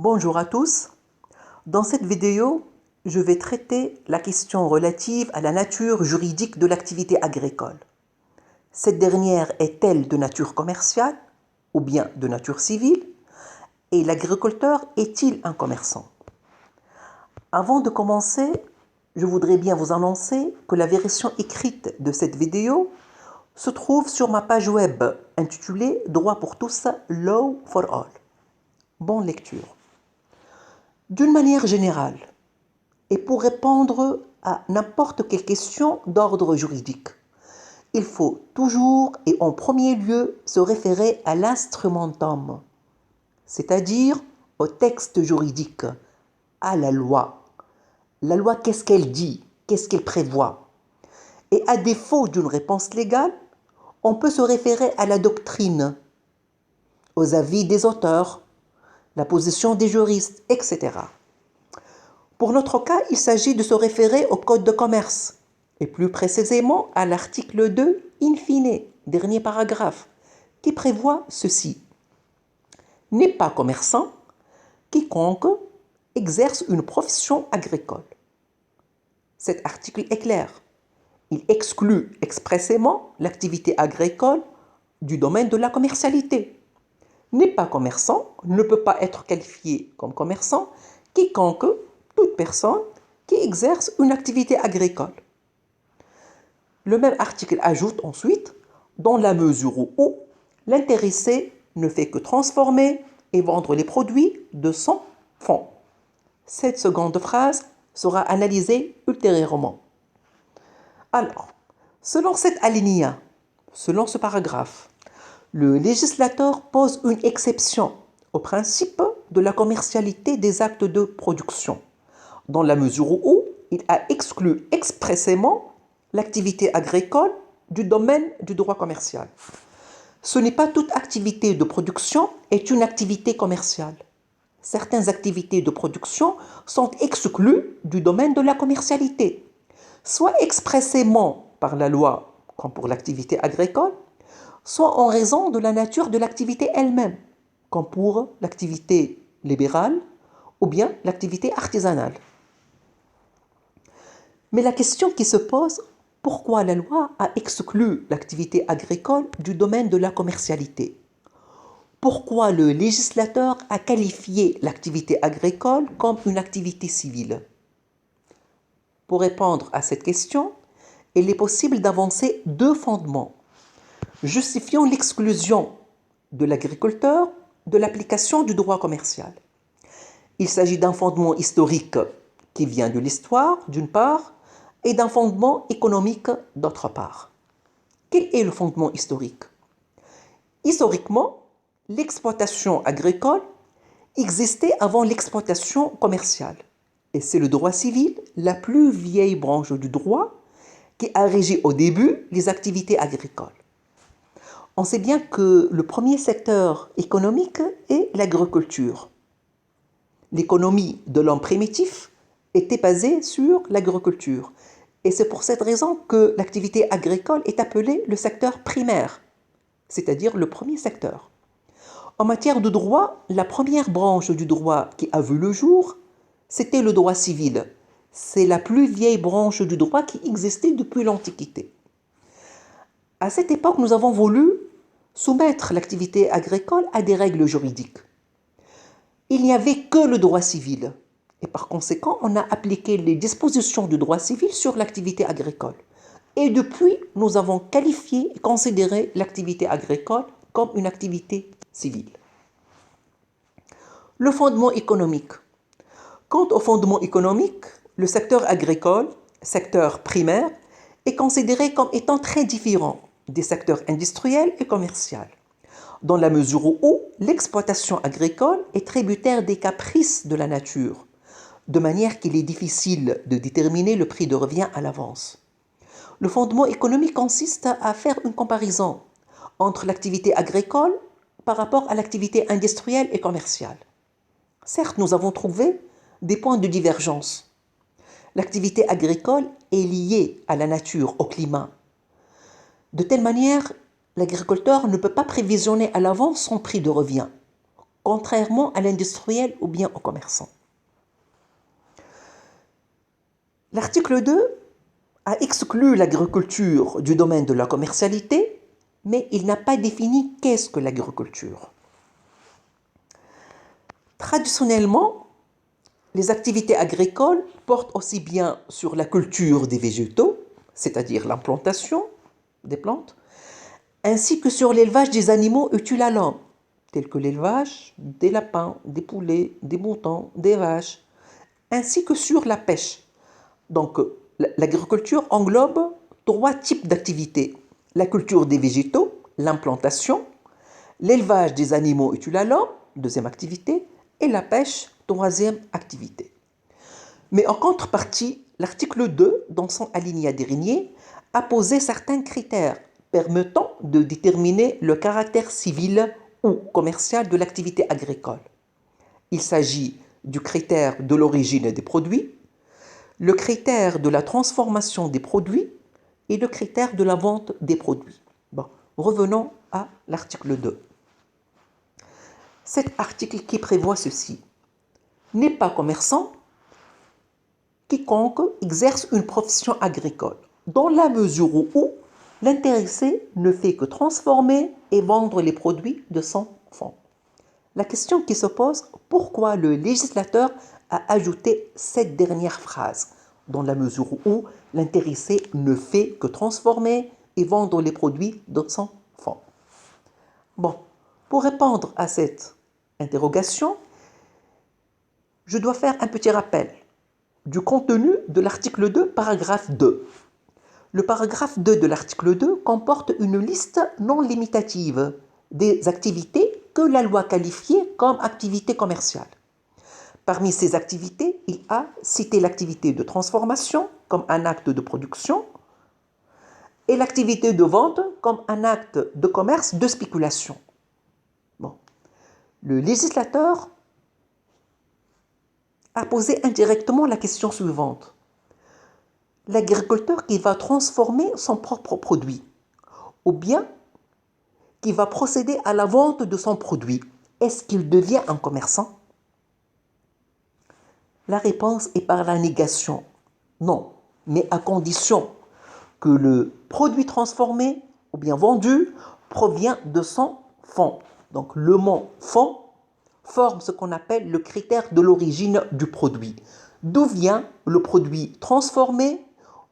Bonjour à tous. Dans cette vidéo, je vais traiter la question relative à la nature juridique de l'activité agricole. Cette dernière est-elle de nature commerciale ou bien de nature civile? Et l'agriculteur est-il un commerçant? Avant de commencer, je voudrais bien vous annoncer que la version écrite de cette vidéo se trouve sur ma page web intitulée Droit pour tous, Law for All. Bonne lecture. D'une manière générale, et pour répondre à n'importe quelle question d'ordre juridique, il faut toujours et en premier lieu se référer à l'instrumentum, c'est-à-dire au texte juridique, à la loi. La loi, qu'est-ce qu'elle dit? Qu'est-ce qu'elle prévoit? Et à défaut d'une réponse légale, on peut se référer à la doctrine, aux avis des auteurs, la position des juristes, etc. Pour notre cas, il s'agit de se référer au Code de commerce, et plus précisément à l'article 2, in fine, dernier paragraphe, qui prévoit ceci. N'est pas commerçant quiconque exerce une profession agricole. Cet article est clair. Il exclut expressément l'activité agricole du domaine de la commercialité. N'est pas commerçant ne peut pas être qualifié comme commerçant quiconque, toute personne qui exerce une activité agricole. Le même article ajoute ensuite, dans la mesure où l'intéressé ne fait que transformer et vendre les produits de son fonds. Cette seconde phrase sera analysée ultérieurement. Alors, selon cet alinéa, selon ce paragraphe, le législateur pose une exception au principe de la commercialité des actes de production, dans la mesure où il a exclu expressément l'activité agricole du domaine du droit commercial. Ce n'est pas toute activité de production est une activité commerciale. Certaines activités de production sont exclues du domaine de la commercialité, soit expressément par la loi, comme pour l'activité agricole, soit en raison de la nature de l'activité elle-même, comme pour l'activité libérale ou bien l'activité artisanale. Mais la question qui se pose, pourquoi la loi a exclu l'activité agricole du domaine de la commercialité? Pourquoi le législateur a qualifié l'activité agricole comme une activité civile? Pour répondre à cette question, il est possible d'avancer deux fondements, justifiant l'exclusion de l'agriculteur de l'application du droit commercial. Il s'agit d'un fondement historique qui vient de l'histoire, d'une part, et d'un fondement économique, d'autre part. Quel est le fondement historique? Historiquement, l'exploitation agricole existait avant l'exploitation commerciale. Et c'est le droit civil, la plus vieille branche du droit, qui a régi au début les activités agricoles. On sait bien que le premier secteur économique est l'agriculture. L'économie de l'homme primitif était basée sur l'agriculture. Et c'est pour cette raison que l'activité agricole est appelée le secteur primaire, c'est-à-dire le premier secteur. En matière de droit, la première branche du droit qui a vu le jour, c'était le droit civil. C'est la plus vieille branche du droit qui existait depuis l'Antiquité. À cette époque, nous avons voulu soumettre l'activité agricole à des règles juridiques. Il n'y avait que le droit civil. Et par conséquent, on a appliqué les dispositions du droit civil sur l'activité agricole. Et depuis, nous avons qualifié et considéré l'activité agricole comme une activité civile. Le fondement économique. Quant au fondement économique, le secteur agricole, secteur primaire, est considéré comme étant très différent des secteurs industriels et commerciaux, dans la mesure où l'exploitation agricole est tributaire des caprices de la nature, de manière qu'il est difficile de déterminer le prix de revient à l'avance. Le fondement économique consiste à faire une comparaison entre l'activité agricole par rapport à l'activité industrielle et commerciale. Certes, nous avons trouvé des points de divergence. L'activité agricole est liée à la nature, au climat. De telle manière, l'agriculteur ne peut pas prévisionner à l'avance son prix de revient. contrairement à l'industriel ou bien au commerçant. L'article 2 a exclu l'agriculture du domaine de la commercialité, mais il n'a pas défini qu'est-ce que l'agriculture. Traditionnellement, les activités agricoles portent aussi bien sur la culture des végétaux, c'est-à-dire l'implantation des plantes, ainsi que sur l'élevage des animaux utiles à l'homme, tels que l'élevage des lapins, des poulets, des moutons, des vaches, ainsi que sur la pêche. Donc, l'agriculture englobe 3 types d'activités. La culture des végétaux, l'implantation, l'élevage des animaux utiles à l'homme, deuxième activité, et la pêche, troisième activité. Mais en contrepartie, l'article 2, dans son alinéa dernier, a posé certains critères permettant de déterminer le caractère civil ou commercial de l'activité agricole. Il s'agit du critère de l'origine des produits, le critère de la transformation des produits et le critère de la vente des produits. Bon, revenons à l'article 2. Cet article qui prévoit ceci n'est pas commerçant quiconque exerce une profession agricole, dans la mesure où l'intéressé ne fait que transformer et vendre les produits de son fonds. La question qui se pose, pourquoi le législateur a ajouté cette dernière phrase, dans la mesure où l'intéressé ne fait que transformer et vendre les produits de son fonds? Bon, pour répondre à cette interrogation, je dois faire un petit rappel du contenu de l'article 2, paragraphe 2. Le paragraphe 2 de l'article 2 comporte une liste non limitative des activités que la loi qualifiait comme activités commerciales. Parmi ces activités, il a cité l'activité de transformation comme un acte de production et l'activité de vente comme un acte de commerce de spéculation. Bon. Le législateur a posé indirectement la question suivante. L'agriculteur qui va transformer son propre produit, ou bien qui va procéder à la vente de son produit, est-ce qu'il devient un commerçant? La réponse est par la négation. Non, mais à condition que le produit transformé ou bien vendu provient de son fonds. Donc le mot fonds forme ce qu'on appelle le critère de l'origine du produit. D'où vient le produit transformé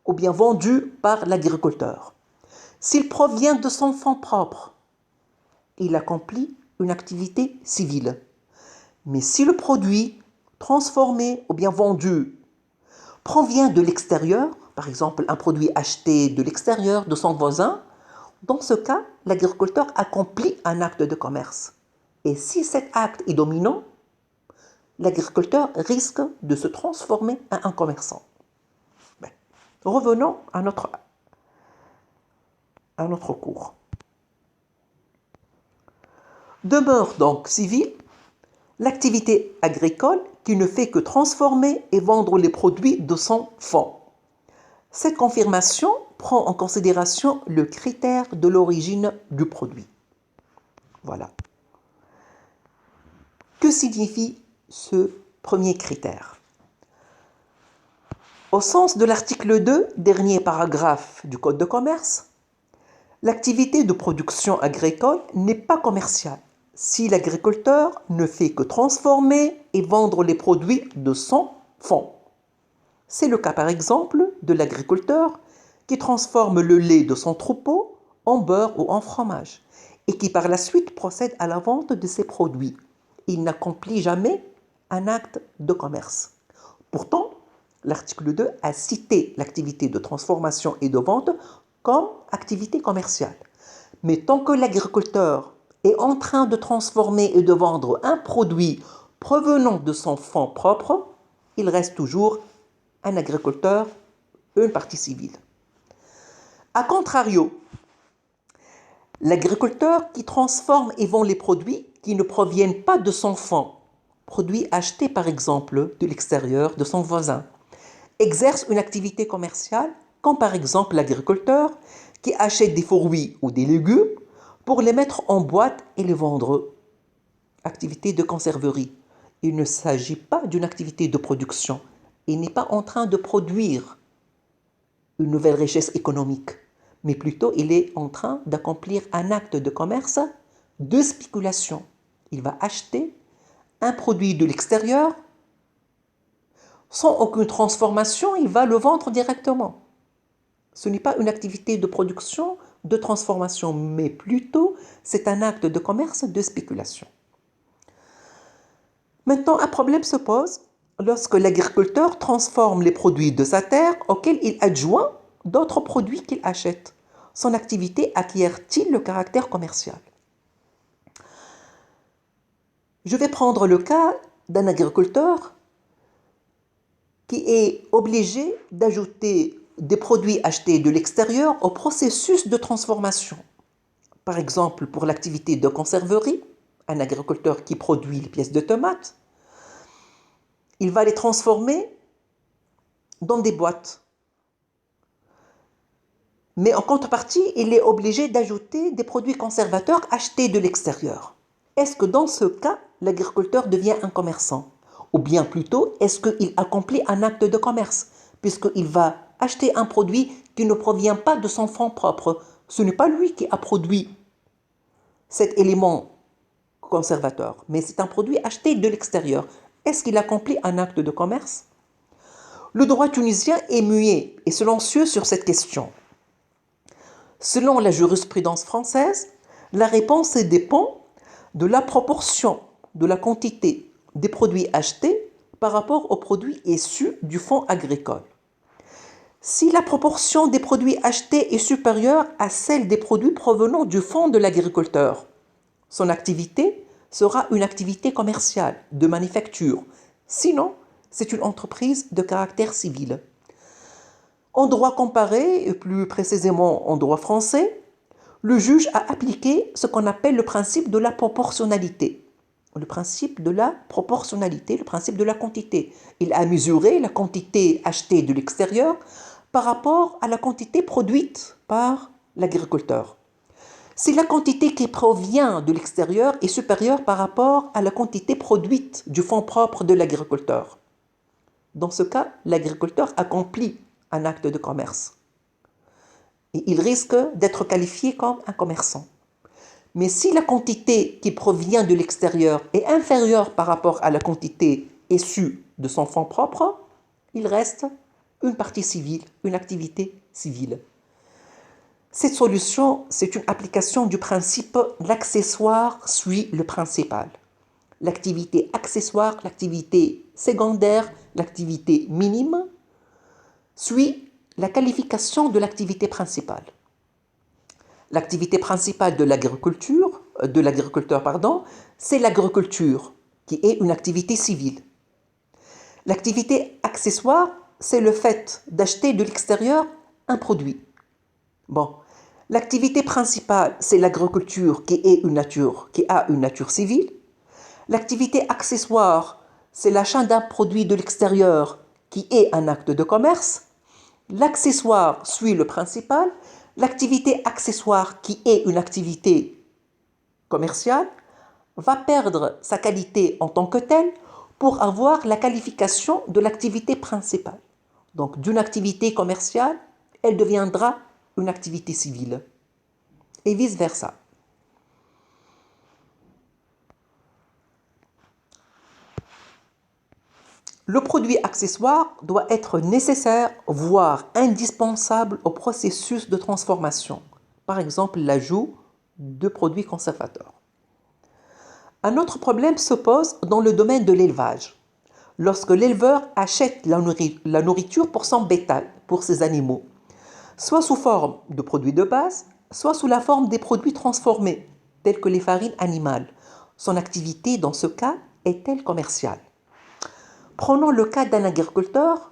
ou bien vendu par l'agriculteur? S'il provient de son fonds propre, il accomplit une activité civile. Mais si le produit transformé ou bien vendu provient de l'extérieur, par exemple un produit acheté de l'extérieur de son voisin, dans ce cas, l'agriculteur accomplit un acte de commerce. Et si cet acte est dominant, l'agriculteur risque de se transformer en un commerçant. Revenons à notre cours. Demeure donc civile l'activité agricole qui ne fait que transformer et vendre les produits de son fonds. Cette confirmation prend en considération le critère de l'origine du produit. Voilà. Que signifie ce premier critère? Au sens de l'article 2, dernier paragraphe du Code de commerce, l'activité de production agricole n'est pas commerciale si l'agriculteur ne fait que transformer et vendre les produits de son fonds. C'est le cas par exemple de l'agriculteur qui transforme le lait de son troupeau en beurre ou en fromage et qui par la suite procède à la vente de ses produits. Il n'accomplit jamais un acte de commerce. Pourtant, l'article 2 a cité l'activité de transformation et de vente comme activité commerciale. Mais tant que l'agriculteur est en train de transformer et de vendre un produit provenant de son fonds propre, il reste toujours un agriculteur, une partie civile. A contrario, l'agriculteur qui transforme et vend les produits qui ne proviennent pas de son fonds, produits achetés par exemple de l'extérieur de son voisin, exerce une activité commerciale comme par exemple l'agriculteur qui achète des fruits ou des légumes pour les mettre en boîte et les vendre. activité de conserverie. Il ne s'agit pas d'une activité de production. Il n'est pas en train de produire une nouvelle richesse économique, mais plutôt il est en train d'accomplir un acte de commerce de spéculation. Il va acheter un produit de l'extérieur sans aucune transformation, il va le vendre directement. Ce n'est pas une activité de production, de transformation, mais plutôt c'est un acte de commerce de spéculation. Maintenant, un problème se pose lorsque l'agriculteur transforme les produits de sa terre auxquels il adjoint d'autres produits qu'il achète. Son activité acquiert-il le caractère commercial? Je vais prendre le cas d'un agriculteur qui est obligé d'ajouter des produits achetés de l'extérieur au processus de transformation. Par exemple, pour l'activité de conserverie, un agriculteur qui produit les pièces de tomates, il va les transformer dans des boîtes. Mais en contrepartie, il est obligé d'ajouter des produits conservateurs achetés de l'extérieur. Est-ce que dans ce cas, l'agriculteur devient un commerçant? Ou bien plutôt, est-ce qu'il accomplit un acte de commerce, puisqu'il va acheter un produit qui ne provient pas de son fonds propre? Ce n'est pas lui qui a produit cet élément conservateur, mais c'est un produit acheté de l'extérieur. Est-ce qu'il accomplit un acte de commerce? Le droit tunisien est muet et silencieux sur cette question. Selon la jurisprudence française, la réponse dépend de la proportion de la quantité des produits achetés par rapport aux produits issus du fonds agricole. Si la proportion des produits achetés est supérieure à celle des produits provenant du fonds de l'agriculteur, son activité sera une activité commerciale, de manufacture. Sinon, c'est une entreprise de caractère civil. En droit comparé, et plus précisément en droit français, le juge a appliqué ce qu'on appelle le principe de la proportionnalité. Le principe de la proportionnalité, le principe de la quantité. Il a mesuré la quantité achetée de l'extérieur par rapport à la quantité produite par l'agriculteur. Si la quantité qui provient de l'extérieur est supérieure par rapport à la quantité produite du fonds propre de l'agriculteur, dans ce cas, l'agriculteur accomplit un acte de commerce. Et il risque d'être qualifié comme un commerçant. Mais si la quantité qui provient de l'extérieur est inférieure par rapport à la quantité issue de son fonds propre, il reste une partie civile, une activité civile. Cette solution, c'est une application du principe l'accessoire suit le principal. L'activité accessoire, l'activité secondaire, l'activité minime suit la qualification de l'activité principale. L'activité principale de l'agriculteur, c'est l'agriculture, qui est une activité civile. L'activité accessoire, c'est le fait d'acheter de l'extérieur un produit. Bon, l'activité principale, c'est l'agriculture qui a une nature civile. L'activité accessoire, c'est l'achat d'un produit de l'extérieur qui est un acte de commerce. L'accessoire suit le principal. L'activité accessoire, qui est une activité commerciale, va perdre sa qualité en tant que telle pour avoir la qualification de l'activité principale. Donc, d'une activité commerciale, elle deviendra une activité civile. Et vice-versa. Le produit accessoire doit être nécessaire, voire indispensable au processus de transformation. Par exemple, l'ajout de produits conservateurs. Un autre problème se pose dans le domaine de l'élevage. Lorsque l'éleveur achète la nourriture pour son bétail, pour ses animaux, soit sous forme de produits de base, soit sous la forme des produits transformés, tels que les farines animales. Son activité, dans ce cas, est-elle commerciale? Prenons le cas d'un agriculteur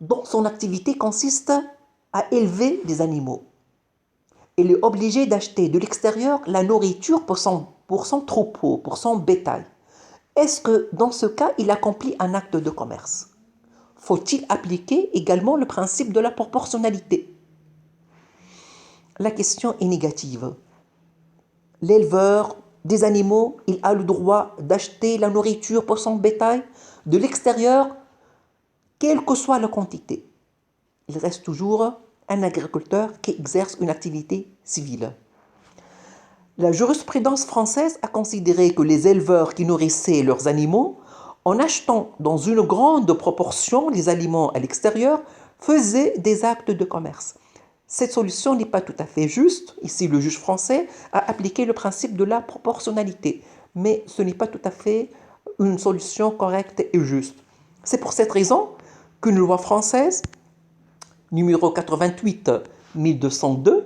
dont son activité consiste à élever des animaux. Il est obligé d'acheter de l'extérieur la nourriture pour son troupeau, pour son bétail. Est-ce que dans ce cas, il accomplit un acte de commerce? Faut-il appliquer également le principe de la proportionnalité? La question est négative. L'éleveur des animaux, il a le droit d'acheter la nourriture pour son bétail de l'extérieur, quelle que soit la quantité. Il reste toujours un agriculteur qui exerce une activité civile. La jurisprudence française a considéré que les éleveurs qui nourrissaient leurs animaux, en achetant dans une grande proportion les aliments à l'extérieur, faisaient des actes de commerce. Cette solution n'est pas tout à fait juste. Ici, le juge français a appliqué le principe de la proportionnalité, mais ce n'est pas tout à fait une solution correcte et juste. C'est pour cette raison qu'une loi française, numéro 88-1202,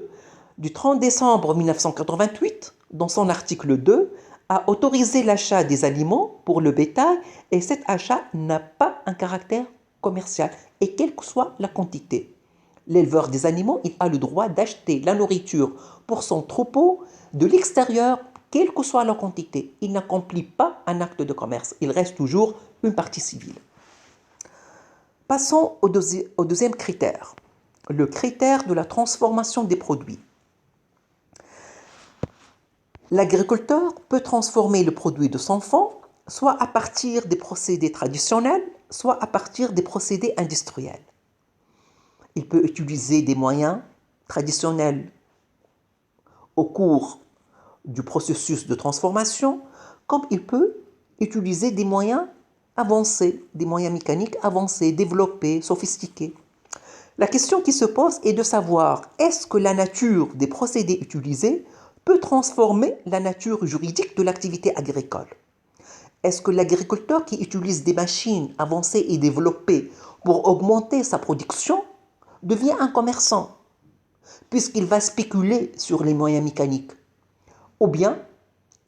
du 30 décembre 1988, dans son article 2, a autorisé l'achat des aliments pour le bétail et cet achat n'a pas un caractère commercial, et quelle que soit la quantité. L'éleveur des animaux, il a le droit d'acheter la nourriture pour son troupeau de l'extérieur, quelle que soit la quantité. Il n'accomplit pas un acte de commerce, il reste toujours une partie civile. Passons au deuxième critère, le critère de la transformation des produits. L'agriculteur peut transformer le produit de son fonds soit à partir des procédés traditionnels, soit à partir des procédés industriels. Il peut utiliser des moyens traditionnels au cours du processus de transformation, comme il peut utiliser des moyens avancés, des moyens mécaniques avancés, développés, sophistiqués. La question qui se pose est de savoir est-ce que la nature des procédés utilisés peut transformer la nature juridique de l'activité agricole. Est-ce que l'agriculteur qui utilise des machines avancées et développées pour augmenter sa production devient un commerçant, puisqu'il va spéculer sur les moyens mécaniques? Ou bien,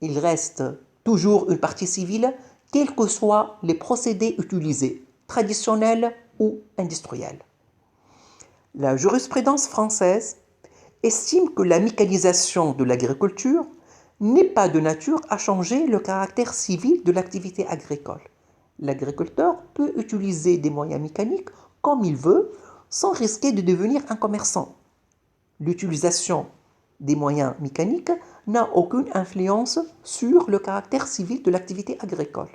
il reste toujours une partie civile, quels que soient les procédés utilisés, traditionnels ou industriels. La jurisprudence française estime que la mécanisation de l'agriculture n'est pas de nature à changer le caractère civil de l'activité agricole. L'agriculteur peut utiliser des moyens mécaniques comme il veut, sans risquer de devenir un commerçant. L'utilisation des moyens mécaniques n'a aucune influence sur le caractère civil de l'activité agricole.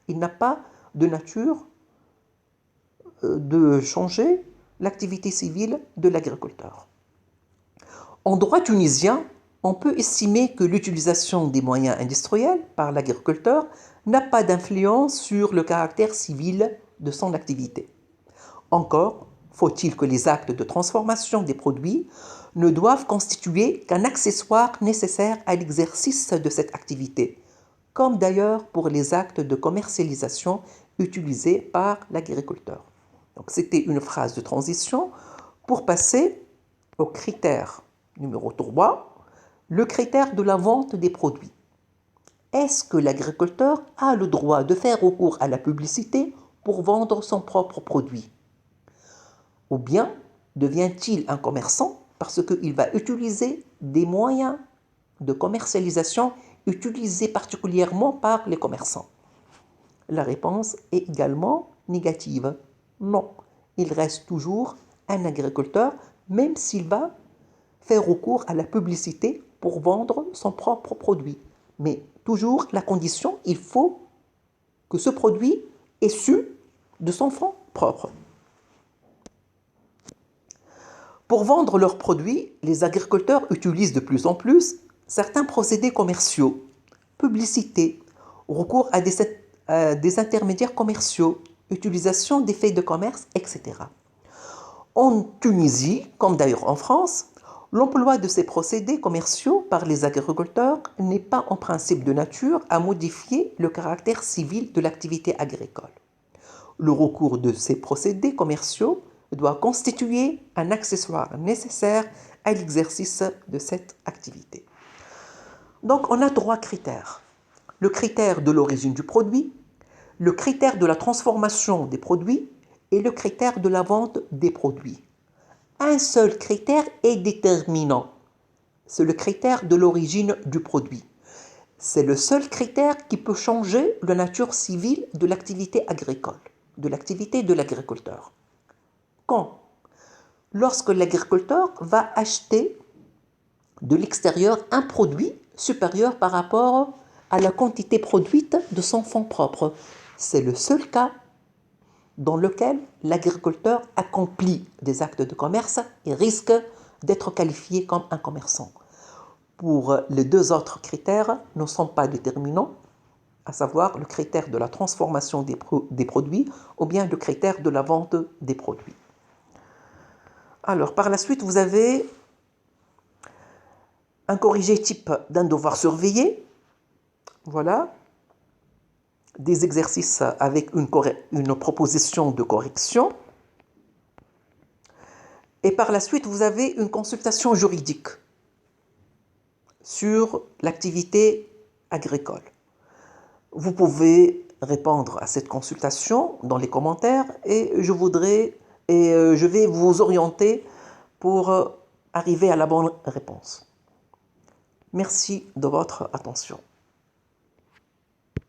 Il n'a pas de nature de changer l'activité civile de l'agriculteur. En droit tunisien, on peut estimer que l'utilisation des moyens industriels par l'agriculteur n'a pas d'influence sur le caractère civil de son activité. Encore, faut-il que les actes de transformation des produits ne doivent constituer qu'un accessoire nécessaire à l'exercice de cette activité, comme d'ailleurs pour les actes de commercialisation utilisés par l'agriculteur. Donc, c'était une phrase de transition pour passer au critère numéro 3, le critère de la vente des produits. Est-ce que l'agriculteur a le droit de faire recours à la publicité pour vendre son propre produit? Ou bien devient-il un commerçant parce qu'il va utiliser des moyens de commercialisation utilisés particulièrement par les commerçants? La réponse est également négative. Non, il reste toujours un agriculteur, même s'il va faire recours à la publicité pour vendre son propre produit. Mais toujours la condition, il faut que ce produit est issu de son fonds propre. Pour vendre leurs produits, les agriculteurs utilisent de plus en plus certains procédés commerciaux, publicité, recours à des intermédiaires commerciaux, utilisation des faits de commerce, etc. En Tunisie, comme d'ailleurs en France, l'emploi de ces procédés commerciaux par les agriculteurs n'est pas en principe de nature à modifier le caractère civil de l'activité agricole. Le recours de ces procédés commerciaux doit constituer un accessoire nécessaire à l'exercice de cette activité. Donc, on a 3 critères. Le critère de l'origine du produit, le critère de la transformation des produits et le critère de la vente des produits. Un seul critère est déterminant. C'est le critère de l'origine du produit. C'est le seul critère qui peut changer la nature civile de l'activité agricole, de l'activité de l'agriculteur. Quand? Lorsque l'agriculteur va acheter de l'extérieur un produit supérieur par rapport à la quantité produite de son fonds propre. C'est le seul cas dans lequel l'agriculteur accomplit des actes de commerce et risque d'être qualifié comme un commerçant. Pour les deux autres critères ne sont pas déterminants, à savoir le critère de la transformation des produits ou bien le critère de la vente des produits. Alors, par la suite, vous avez un corrigé type d'un devoir surveillé. Voilà. Des exercices avec une proposition de correction. Et par la suite, vous avez une consultation juridique sur l'activité agricole. Vous pouvez répondre à cette consultation dans les commentaires et je vais vous orienter pour arriver à la bonne réponse. Merci de votre attention.